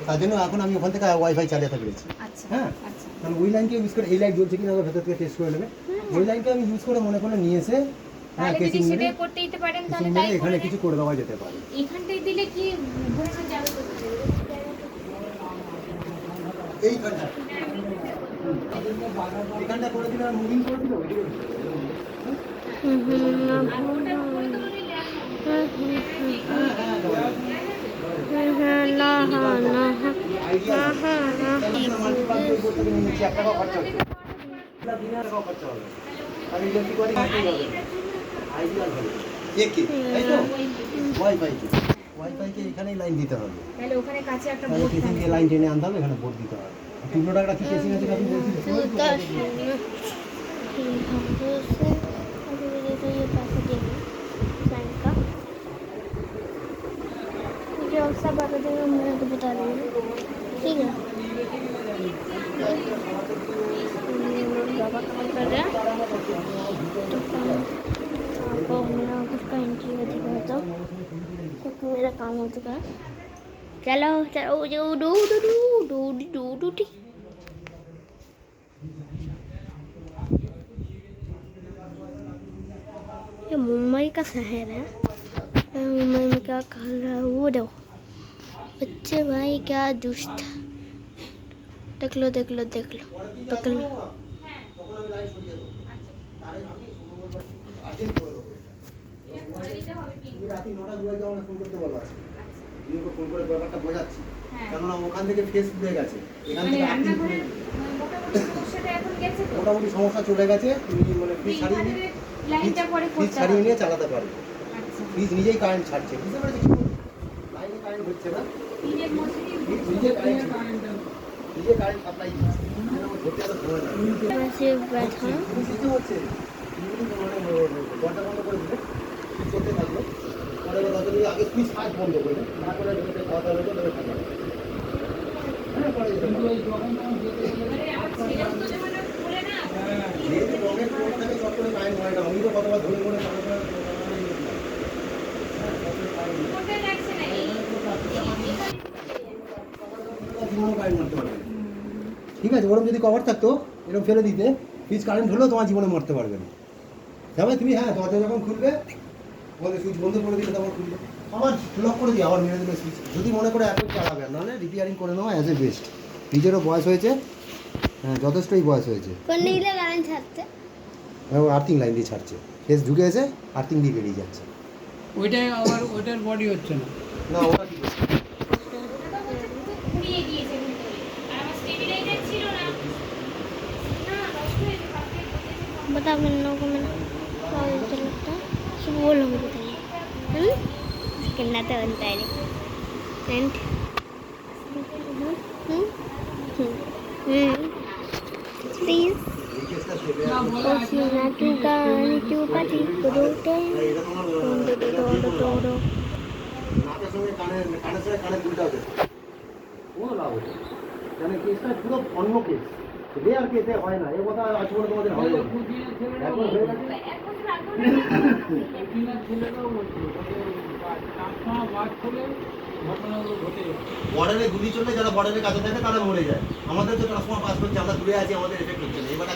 তার জন্য এখন আমি ওখান থেকে ওয়াইফাই চালাতে পেরেছি। হ্যাঁ, কারণ ওই লাইনকে ইউজ করে এই লাইট জ্বলছে কিনা ভেতর থেকে টেস্ট করে নেবে। ওই লাইনকে আমি ইউজ করে মনে করে নিয়ে এসে হ্যাঁ কেসিং মেরে করতে দিতে পারেন, তাহলে তাই এখানে কিছু করে দেওয়া যেতে পারে। এখানটায় দিলে কি ভোল্টেজ যাবে কোথায়? এইখানটা এখানটা করে দিলে মুভিং করে দিলে ওয়াইফাইকে এখানেই লাইন দিতে হবে, তাহলে ওখানে কাছে একটা বোর্ড থাকবে, লাইন টেনে আনতে হবে, এখানে বোর্ড দিতে হবে। 3 টাকা কি কেসিং আছে আপনি বলছিলেন? सब बता देंगे, मैं तो बता देंगे, ठीक है। बाबा काम कर रहे हैं तो मेरा उसका एंट्री दिखा था क्योंकि मेरा काम हो चुका है। चलो चलो जो do do do do do do T. ये मुंबई का शहर है, मुंबई में क्या कर रहा है वो देखो बच्चे भाई, क्या दुष्ट। देख लो देख लो देख लो पकड़ लो। কেননা ওখান থেকে ফেস পুড়ে গেছে, এখান থেকে মোটামুটি সমস্যা চলে গেছে। তুমি মানে ফ্রিজ ছাড়িয়ে নিয়ে চালাতে পারবে। ফ্রিজ নিজেই কারেন্ট ছাড়ছে, বুঝতে পেরেছি? লাইনে কারেন্ট হচ্ছে না, নিজে কারেন্ট সাপ্লাই দিচ্ছে। দরজা বন্ধ করে দিলে চলতে থাকলো, পরে আগে সুইচ ফার্স্ট বন্ধ করবে, তারপরে খাওয়া দাওয়া হলে ধরে থাকবে। যেহেতু রঙের কোড থাকে সব করে কারেন্ট হয় না, আমি তো কতবার ধরে ধরে ঠিক আছে। ওরকম যদি কভার থাকতো এরকম ফেলে দিতে, ফ্রিজ কারেন্ট হলেও তোমার জীবনে মরতে পারবে না। তবে তুমি হ্যাঁ দরজা যখন খুলবে বলে সুইচ বন্ধ করে দিলে তখন খুলবে, আবার লক করে দিই, আবার মেরে দিলে সুইচ। যদি মনে করে এখন চালাবে, নাহলে রিপেয়ারিং করে নেওয়া অ্যাজ এ বেস্ট। ফ্রিজেরও বয়স হয়েছে, হ্যাঁ যথেষ্টই বয়স হয়েছে। আর্থিং লাইন দিয়ে ছাড়ছে, ফেস ঢুকে এসে আর্থিং দিয়ে বেরিয়ে যাচ্ছে। ওইটাই আবার ওইটার বডি হচ্ছে না, না ওটা ঠিক আছে। बता मैंने लोगों को मैंने और अच्छा लगता है सब वो लोग बताइए कितना तो बनता है एंड प्लीज तू गाने तू पाटी करोटे दो নাকের সঙ্গে কানের সঙ্গে কানের দুলটা হবে, কোনো লাভ হচ্ছে কেন? কেসটা পুরো অন্য কেস, রেয়ার কেসে হয় না। এ কথা আজ বলে তোমাদের হয় না, একবার হয়ে গেছে। বর্ডারে গুলি চললে যারা বর্ডারের কাছে থাকে তারা মরে যায়। আমাদের তো ট্রান্সফর্মার পাস করছে, আমরা দূরে আছি, আমাদের এফেক্ট হচ্ছে না। এবার